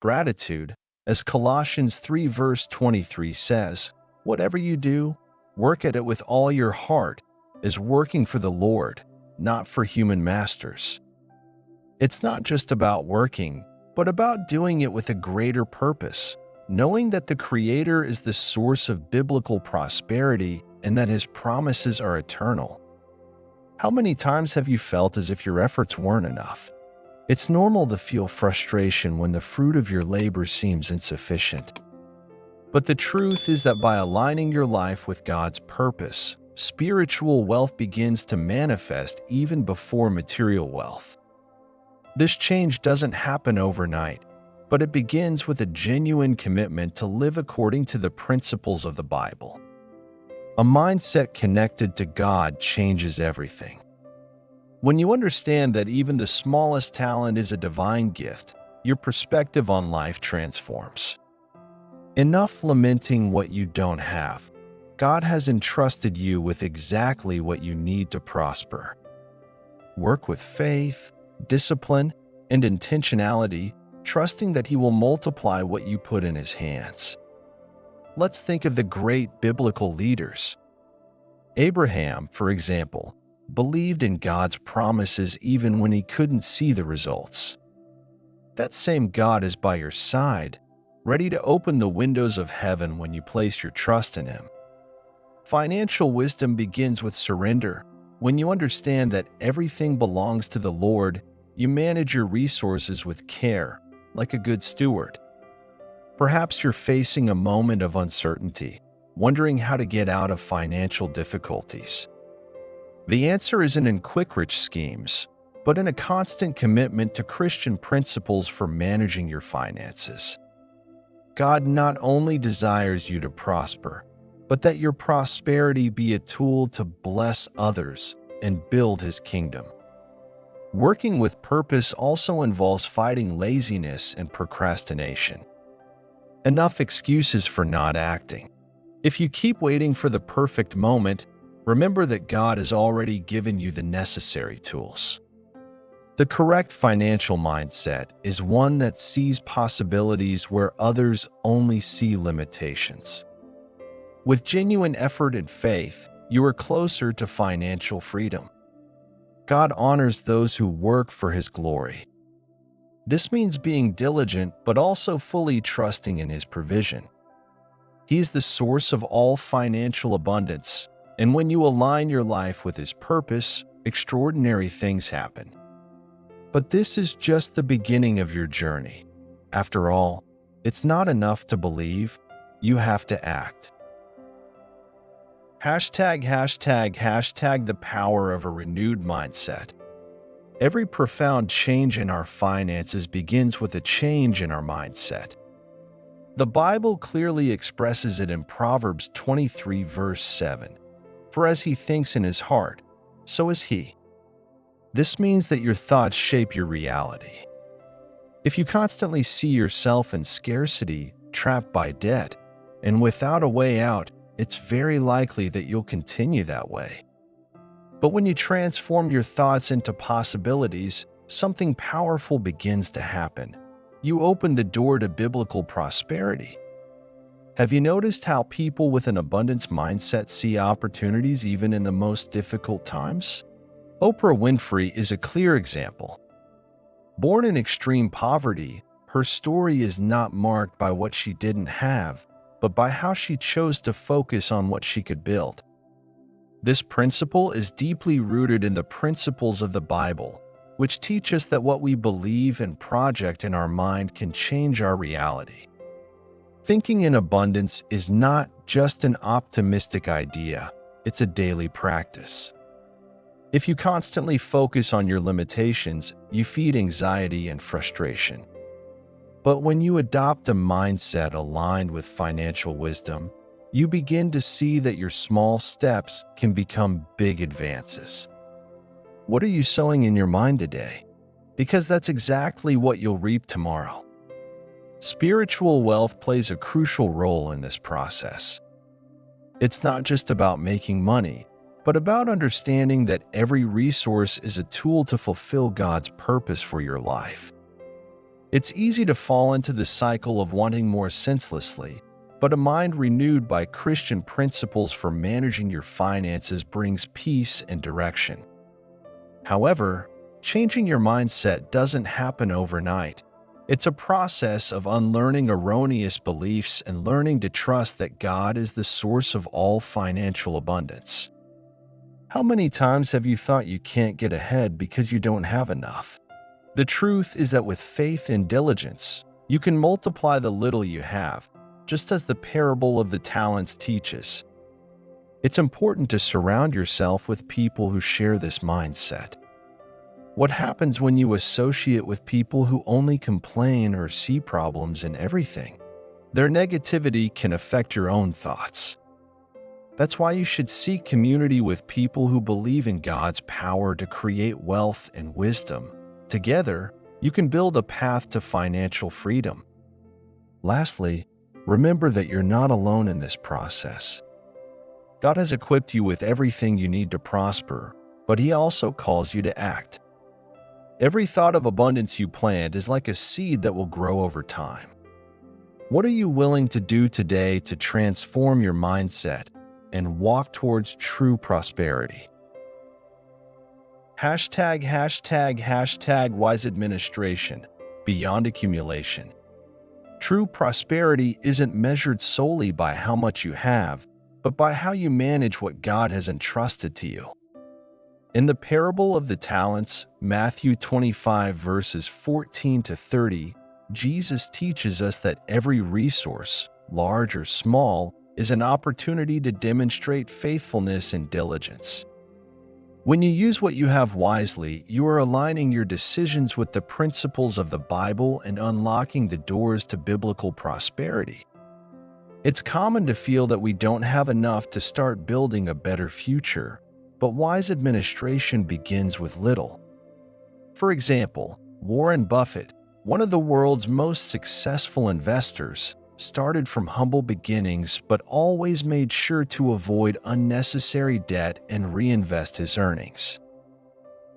gratitude, as Colossians 3 verse 23 says, "Whatever you do, work at it with all your heart, as working for the Lord, not for human masters." It's not just about working, but about doing it with a greater purpose, knowing that the Creator is the source of biblical prosperity and that His promises are eternal. How many times have you felt as if your efforts weren't enough? It's normal to feel frustration when the fruit of your labor seems insufficient. But the truth is that by aligning your life with God's purpose, spiritual wealth begins to manifest even before material wealth. This change doesn't happen overnight, but it begins with a genuine commitment to live according to the principles of the Bible. A mindset connected to God changes everything. When you understand that even the smallest talent is a divine gift, your perspective on life transforms. Enough lamenting what you don't have. God has entrusted you with exactly what you need to prosper. Work with faith, discipline, and intentionality, trusting that He will multiply what you put in His hands. Let's think of the great biblical leaders. Abraham, for example, believed in God's promises even when he couldn't see the results. That same God is by your side, ready to open the windows of heaven when you place your trust in Him. Financial wisdom begins with surrender. When you understand that everything belongs to the Lord, you manage your resources with care, like a good steward. Perhaps you're facing a moment of uncertainty, wondering how to get out of financial difficulties. The answer isn't in quick-rich schemes, but in a constant commitment to Christian principles for managing your finances. God not only desires you to prosper, but that your prosperity be a tool to bless others and build His kingdom. Working with purpose also involves fighting laziness and procrastination. Enough excuses for not acting. If you keep waiting for the perfect moment, remember that God has already given you the necessary tools. The correct financial mindset is one that sees possibilities where others only see limitations. With genuine effort and faith, you are closer to financial freedom. God honors those who work for His glory. This means being diligent but also fully trusting in His provision. He is the source of all financial abundance, and when you align your life with His purpose, extraordinary things happen. But this is just the beginning of your journey. After all, it's not enough to believe, you have to act. ### the power of a renewed mindset. Every profound change in our finances begins with a change in our mindset. The Bible clearly expresses it in Proverbs 23 verse 7. For as he thinks in his heart, so is he. This means that your thoughts shape your reality. If you constantly see yourself in scarcity, trapped by debt, and without a way out, it's very likely that you'll continue that way. But when you transform your thoughts into possibilities, something powerful begins to happen. You open the door to biblical prosperity. Have you noticed how people with an abundance mindset see opportunities even in the most difficult times? Oprah Winfrey is a clear example. Born in extreme poverty, her story is not marked by what she didn't have, but by how she chose to focus on what she could build. This principle is deeply rooted in the principles of the Bible, which teach us that what we believe and project in our mind can change our reality. Thinking in abundance is not just an optimistic idea, it's a daily practice. If you constantly focus on your limitations, you feed anxiety and frustration. But when you adopt a mindset aligned with financial wisdom, you begin to see that your small steps can become big advances. What are you sowing in your mind today? Because that's exactly what you'll reap tomorrow. Spiritual wealth plays a crucial role in this process. It's not just about making money, but about understanding that every resource is a tool to fulfill God's purpose for your life. It's easy to fall into the cycle of wanting more senselessly, but a mind renewed by Christian principles for managing your finances brings peace and direction. However, changing your mindset doesn't happen overnight. It's a process of unlearning erroneous beliefs and learning to trust that God is the source of all financial abundance. How many times have you thought you can't get ahead because you don't have enough? The truth is that with faith and diligence, you can multiply the little you have, just as the parable of the talents teaches. It's important to surround yourself with people who share this mindset. What happens when you associate with people who only complain or see problems in everything? Their negativity can affect your own thoughts. That's why you should seek community with people who believe in God's power to create wealth and wisdom. Together, you can build a path to financial freedom. Lastly, remember that you're not alone in this process. God has equipped you with everything you need to prosper, but He also calls you to act. Every thought of abundance you plant is like a seed that will grow over time. What are you willing to do today to transform your mindset and walk towards true prosperity? Hashtag wise administration, beyond accumulation. True prosperity isn't measured solely by how much you have, but by how you manage what God has entrusted to you. In the parable of the talents, Matthew 25 verses 14 to 30, Jesus teaches us that every resource, large or small, is an opportunity to demonstrate faithfulness and diligence. When you use what you have wisely, you are aligning your decisions with the principles of the Bible and unlocking the doors to biblical prosperity. It's common to feel that we don't have enough to start building a better future, but wise administration begins with little. For example, Warren Buffett, one of the world's most successful investors, started from humble beginnings but always made sure to avoid unnecessary debt and reinvest his earnings.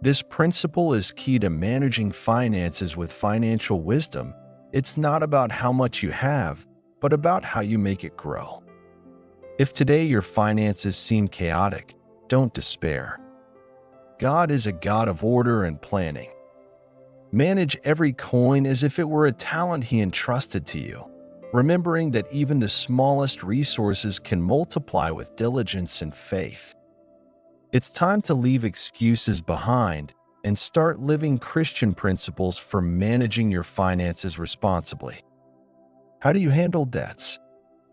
This principle is key to managing finances with financial wisdom. It's not about how much you have, but about how you make it grow. If today your finances seem chaotic, don't despair. God is a God of order and planning. Manage every coin as if it were a talent He entrusted to you, remembering that even the smallest resources can multiply with diligence and faith. It's time to leave excuses behind and start living Christian principles for managing your finances responsibly. How do you handle debts?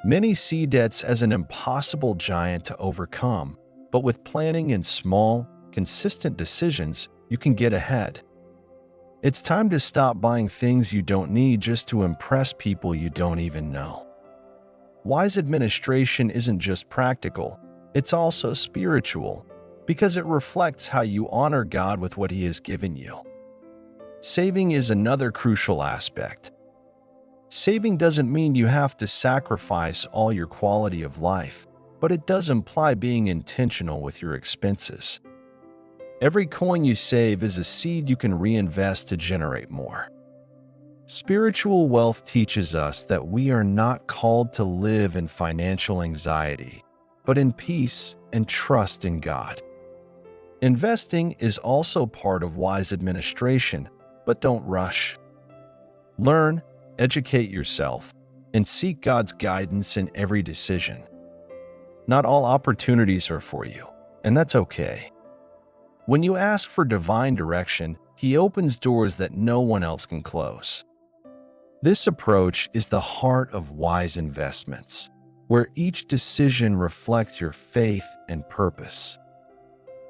Many see debts as an impossible giant to overcome, but with planning and small, consistent decisions, you can get ahead. It's time to stop buying things you don't need just to impress people you don't even know. Wise administration isn't just practical, it's also spiritual, because it reflects how you honor God with what He has given you. Saving is another crucial aspect. Saving doesn't mean you have to sacrifice all your quality of life, but it does imply being intentional with your expenses. Every coin you save is a seed you can reinvest to generate more. Spiritual wealth teaches us that we are not called to live in financial anxiety, but in peace and trust in God. Investing is also part of wise administration, but don't rush. Learn, educate yourself, and seek God's guidance in every decision. Not all opportunities are for you, and that's okay. When you ask for divine direction, He opens doors that no one else can close. This approach is the heart of wise investments, where each decision reflects your faith and purpose.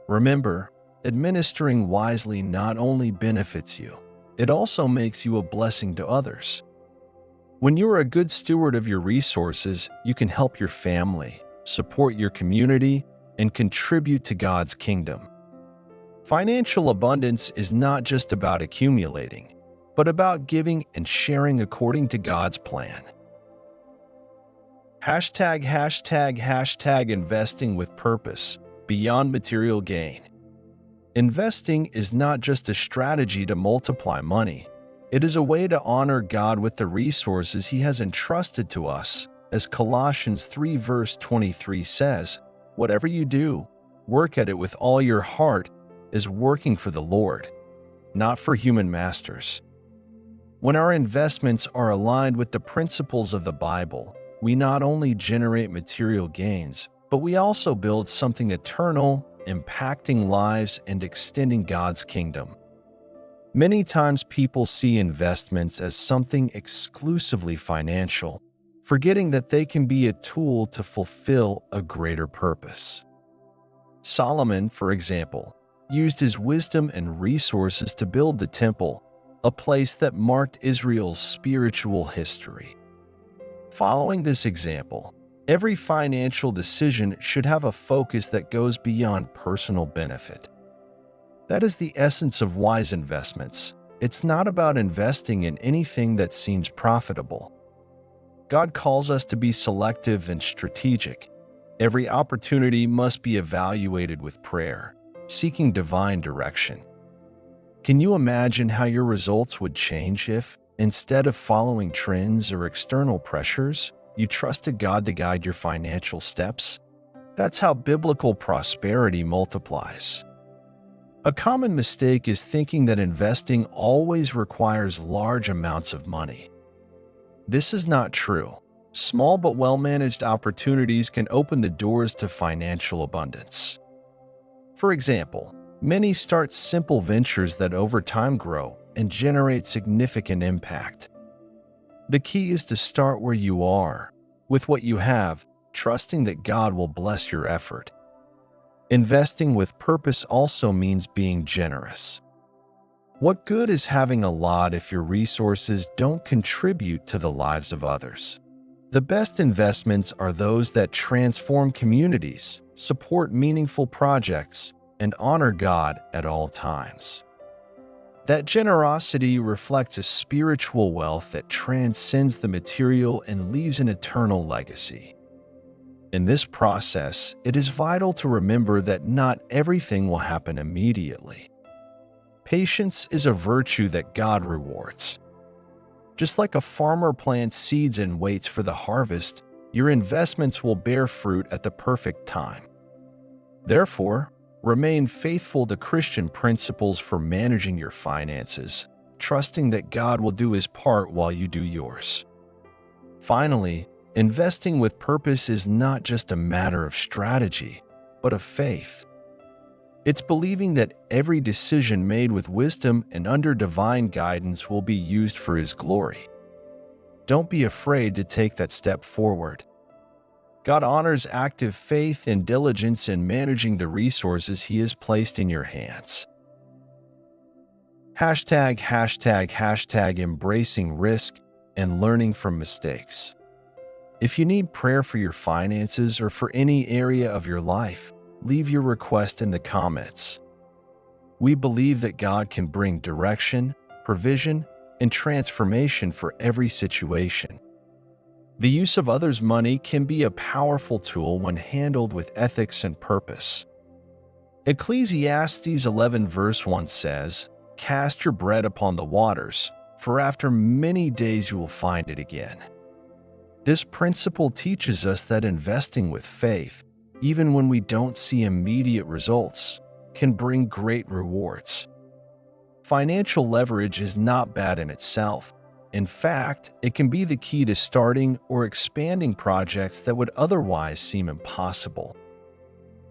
Remember, administering wisely not only benefits you, it also makes you a blessing to others. When you are a good steward of your resources, you can help your family, support your community, and contribute to God's kingdom. Financial abundance is not just about accumulating, but about giving and sharing according to God's plan. Hashtag investing with purpose, beyond material gain. Investing is not just a strategy to multiply money, It is a way to honor God with the resources He has entrusted to us, as Colossians 3 verse 23 says, "Whatever you do, work at it with all your heart as working for the Lord, not for human masters." When our investments are aligned with the principles of the Bible, we not only generate material gains, but we also build something eternal, impacting lives and extending God's kingdom. Many times people see investments as something exclusively financial, forgetting that they can be a tool to fulfill a greater purpose. Solomon, for example, used his wisdom and resources to build the temple, a place that marked Israel's spiritual history. Following this example, every financial decision should have a focus that goes beyond personal benefit. That is the essence of wise investments. It's not about investing in anything that seems profitable. God calls us to be selective and strategic. Every opportunity must be evaluated with prayer, seeking divine direction. Can you imagine how your results would change if, instead of following trends or external pressures, you trusted God to guide your financial steps? That's how biblical prosperity multiplies. A common mistake is thinking that investing always requires large amounts of money. This is not true. Small but well-managed opportunities can open the doors to financial abundance. For example, many start simple ventures that over time grow and generate significant impact. The key is to start where you are, with what you have, trusting that God will bless your effort. Investing with purpose also means being generous. What good is having a lot if your resources don't contribute to the lives of others? The best investments are those that transform communities, support meaningful projects, and honor God at all times. That generosity reflects a spiritual wealth that transcends the material and leaves an eternal legacy. In this process, it is vital to remember that not everything will happen immediately. Patience is a virtue that God rewards. Just like a farmer plants seeds and waits for the harvest, your investments will bear fruit at the perfect time. Therefore, remain faithful to Christian principles for managing your finances, trusting that God will do His part while you do yours. Finally, investing with purpose is not just a matter of strategy, but of faith. It's believing that every decision made with wisdom and under divine guidance will be used for His glory. Don't be afraid to take that step forward. God honors active faith and diligence in managing the resources He has placed in your hands. #embracing risk and learning from mistakes. If you need prayer for your finances or for any area of your life, leave your request in the comments. We believe that God can bring direction, provision, and transformation for every situation. The use of others' money can be a powerful tool when handled with ethics and purpose. Ecclesiastes 11 verse 1 says, "Cast your bread upon the waters, for after many days you will find it again." This principle teaches us that investing with faith, even when we don't see immediate results, can bring great rewards. Financial leverage is not bad in itself. In fact, it can be the key to starting or expanding projects that would otherwise seem impossible.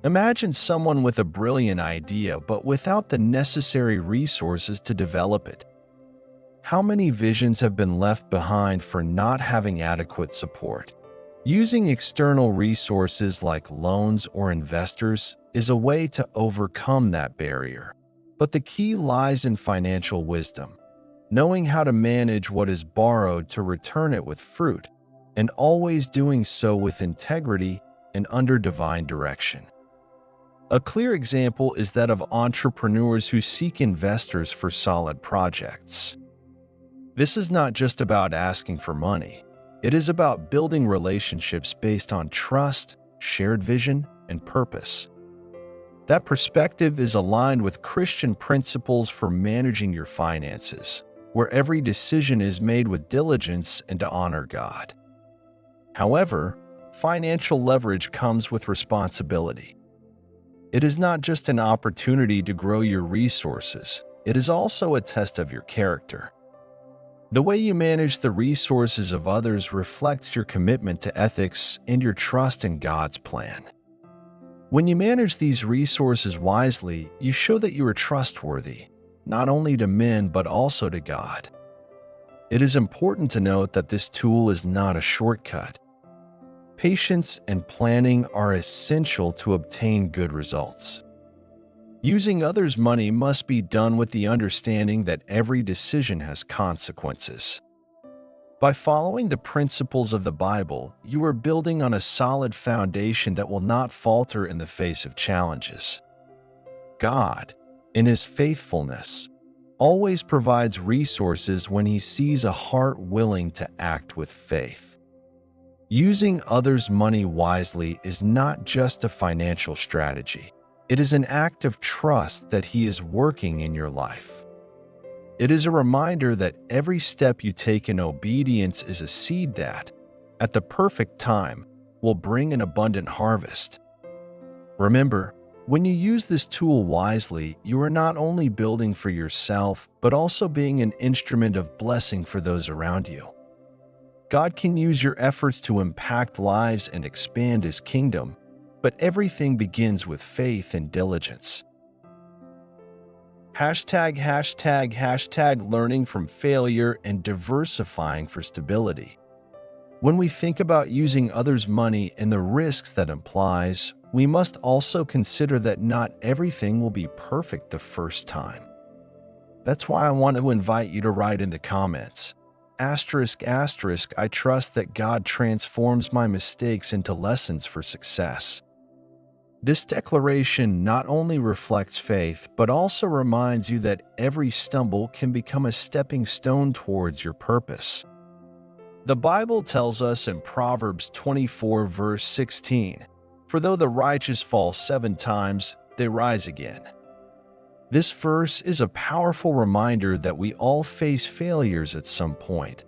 Imagine someone with a brilliant idea but without the necessary resources to develop it. How many visions have been left behind for not having adequate support? Using external resources like loans or investors is a way to overcome that barrier. But the key lies in financial wisdom, knowing how to manage what is borrowed to return it with fruit, and always doing so with integrity and under divine direction. A clear example is that of entrepreneurs who seek investors for solid projects. This is not just about asking for money. It is about building relationships based on trust, shared vision, and purpose. That perspective is aligned with Christian principles for managing your finances, where every decision is made with diligence and to honor God. However, financial leverage comes with responsibility. It is not just an opportunity to grow your resources, it is also a test of your character. The way you manage the resources of others reflects your commitment to ethics and your trust in God's plan. When you manage these resources wisely, you show that you are trustworthy, not only to men but also to God. It is important to note that this tool is not a shortcut. Patience and planning are essential to obtain good results. Using others' money must be done with the understanding that every decision has consequences. By following the principles of the Bible, you are building on a solid foundation that will not falter in the face of challenges. God, in His faithfulness, always provides resources when He sees a heart willing to act with faith. Using others' money wisely is not just a financial strategy. It is an act of trust that He is working in your life. It is a reminder that every step you take in obedience is a seed that, at the perfect time, will bring an abundant harvest. Remember, when you use this tool wisely, you are not only building for yourself, but also being an instrument of blessing for those around you. God can use your efforts to impact lives and expand His kingdom, but everything begins with faith and diligence. Learning from failure and diversifying for stability. When we think about using others' money and the risks that implies, we must also consider that not everything will be perfect the first time. That's why I want to invite you to write in the comments, ****, I trust that God transforms my mistakes into lessons for success. This declaration not only reflects faith, but also reminds you that every stumble can become a stepping stone towards your purpose. The Bible tells us in Proverbs 24 verse 16, "For though the righteous fall 7 times, they rise again." This verse is a powerful reminder that we all face failures at some point,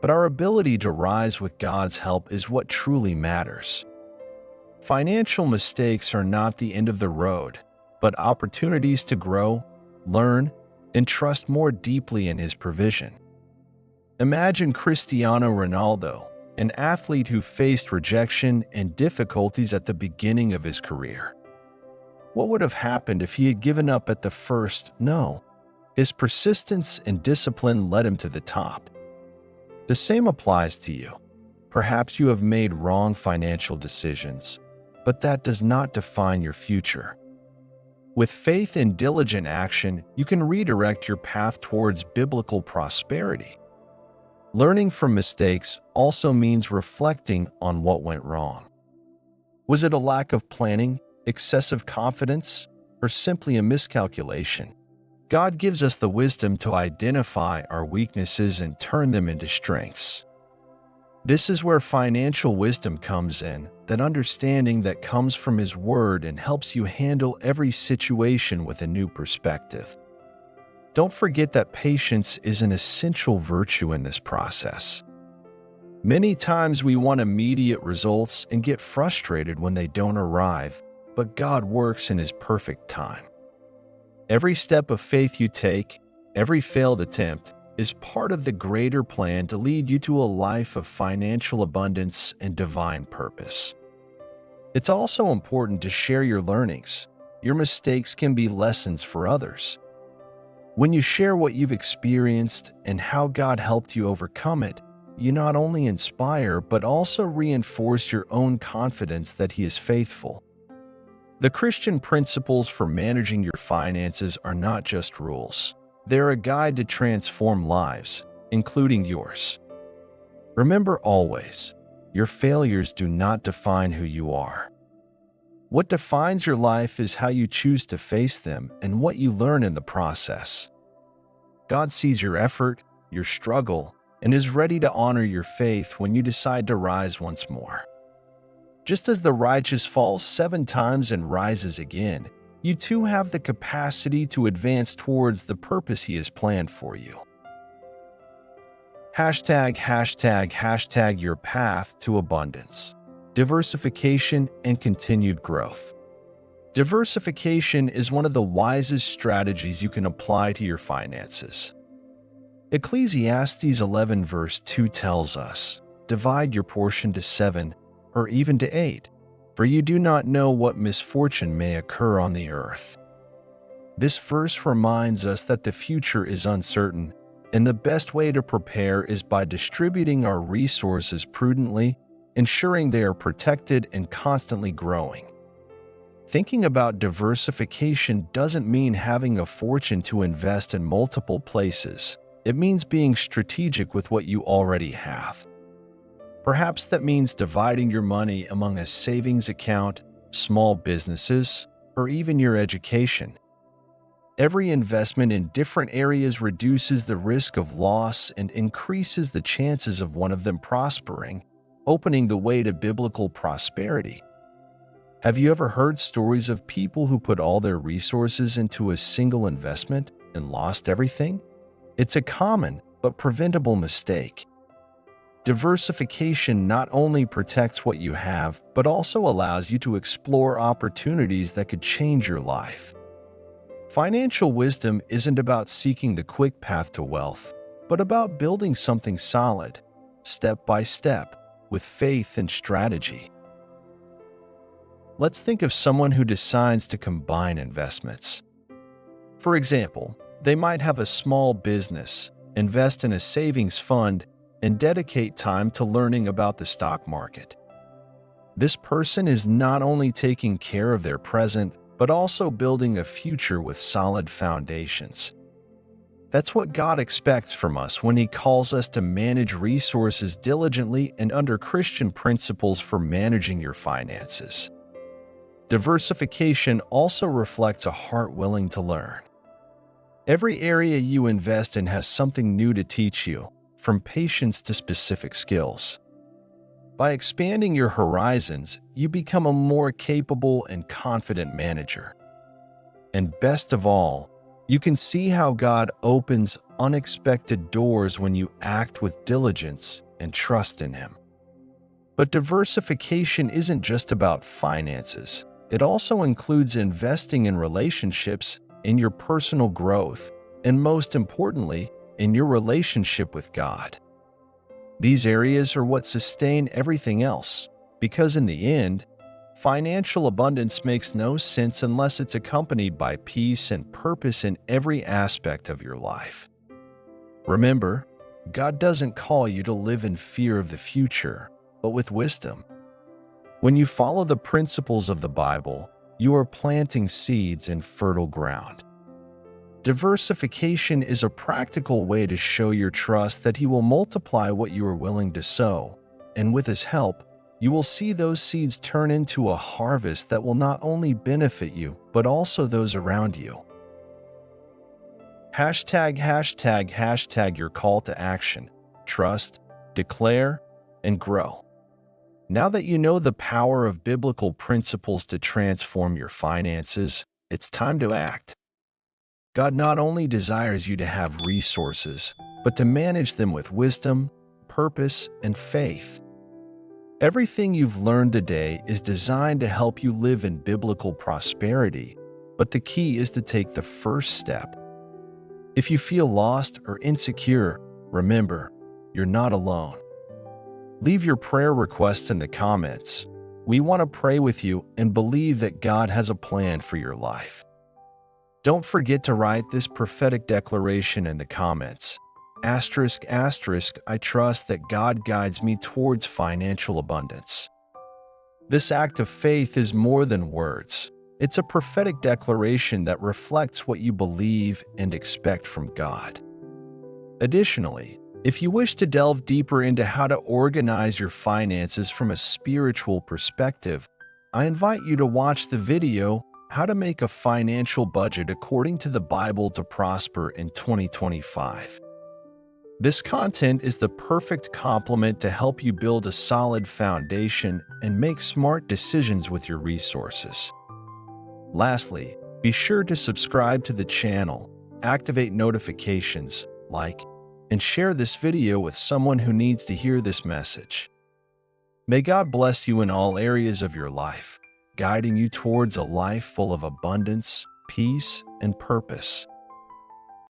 but our ability to rise with God's help is what truly matters. Financial mistakes are not the end of the road, but opportunities to grow, learn, and trust more deeply in His provision. Imagine Cristiano Ronaldo, an athlete who faced rejection and difficulties at the beginning of his career. What would have happened if he had given up at the first no? His persistence and discipline led him to the top. The same applies to you. Perhaps you have made wrong financial decisions, but that does not define your future. With faith and diligent action, you can redirect your path towards biblical prosperity. Learning from mistakes also means reflecting on what went wrong. Was it a lack of planning, excessive confidence, or simply a miscalculation? God gives us the wisdom to identify our weaknesses and turn them into strengths. This is where financial wisdom comes in, that understanding that comes from His Word and helps you handle every situation with a new perspective. Don't forget that patience is an essential virtue in this process. Many times we want immediate results and get frustrated when they don't arrive, but God works in His perfect time. Every step of faith you take, every failed attempt, is part of the greater plan to lead you to a life of financial abundance and divine purpose. It's also important to share your learnings. Your mistakes can be lessons for others. When you share what you've experienced and how God helped you overcome it, you not only inspire but also reinforce your own confidence that He is faithful. The Christian principles for managing your finances are not just rules. They're a guide to transform lives, including yours. Remember always, your failures do not define who you are. What defines your life is how you choose to face them and what you learn in the process. God sees your effort, your struggle, and is ready to honor your faith when you decide to rise once more. Just as the righteous falls 7 times and rises again, you too have the capacity to advance towards the purpose He has planned for you. Hashtag your path to abundance, diversification, and continued growth. Diversification is one of the wisest strategies you can apply to your finances. Ecclesiastes 11 verse 2 tells us, "Divide your portion to 7, or even to 8, for you do not know what misfortune may occur on the earth." This verse reminds us that the future is uncertain, and the best way to prepare is by distributing our resources prudently, ensuring they are protected and constantly growing. Thinking about diversification doesn't mean having a fortune to invest in multiple places. It means being strategic with what you already have. Perhaps that means dividing your money among a savings account, small businesses, or even your education. Every investment in different areas reduces the risk of loss and increases the chances of one of them prospering, opening the way to biblical prosperity. Have you ever heard stories of people who put all their resources into a single investment and lost everything? It's a common but preventable mistake. Diversification not only protects what you have, but also allows you to explore opportunities that could change your life. Financial wisdom isn't about seeking the quick path to wealth, but about building something solid, step by step, with faith and strategy. Let's think of someone who decides to combine investments. For example, they might have a small business, invest in a savings fund, and dedicate time to learning about the stock market. This person is not only taking care of their present, but also building a future with solid foundations. That's what God expects from us when He calls us to manage resources diligently and under Christian principles for managing your finances. Diversification also reflects a heart willing to learn. Every area you invest in has something new to teach you, from patience to specific skills. By expanding your horizons, you become a more capable and confident manager. And best of all, you can see how God opens unexpected doors when you act with diligence and trust in Him. But diversification isn't just about finances. It also includes investing in relationships, in your personal growth, and most importantly, in your relationship with God. These areas are what sustain everything else, because in the end, financial abundance makes no sense unless it's accompanied by peace and purpose in every aspect of your life. Remember, God doesn't call you to live in fear of the future, but with wisdom. When you follow the principles of the Bible, you are planting seeds in fertile ground. Diversification is a practical way to show your trust that He will multiply what you are willing to sow, and with His help, you will see those seeds turn into a harvest that will not only benefit you, but also those around you. Hashtag your call to action. Trust, declare, and grow. Now that you know the power of biblical principles to transform your finances, it's time to act. God not only desires you to have resources, but to manage them with wisdom, purpose, and faith. Everything you've learned today is designed to help you live in biblical prosperity, but the key is to take the first step. If you feel lost or insecure, remember, you're not alone. Leave your prayer requests in the comments. We want to pray with you and believe that God has a plan for your life. Don't forget to write this prophetic declaration in the comments. ***, I trust that God guides me towards financial abundance. This act of faith is more than words. It's a prophetic declaration that reflects what you believe and expect from God. Additionally, if you wish to delve deeper into how to organize your finances from a spiritual perspective, I invite you to watch the video, How to Make a Financial Budget According to the Bible to Prosper in 2025. This content is the perfect complement to help you build a solid foundation and make smart decisions with your resources. Lastly, be sure to subscribe to the channel, activate notifications, like, and share this video with someone who needs to hear this message. May God bless you in all areas of your life, guiding you towards a life full of abundance, peace, and purpose.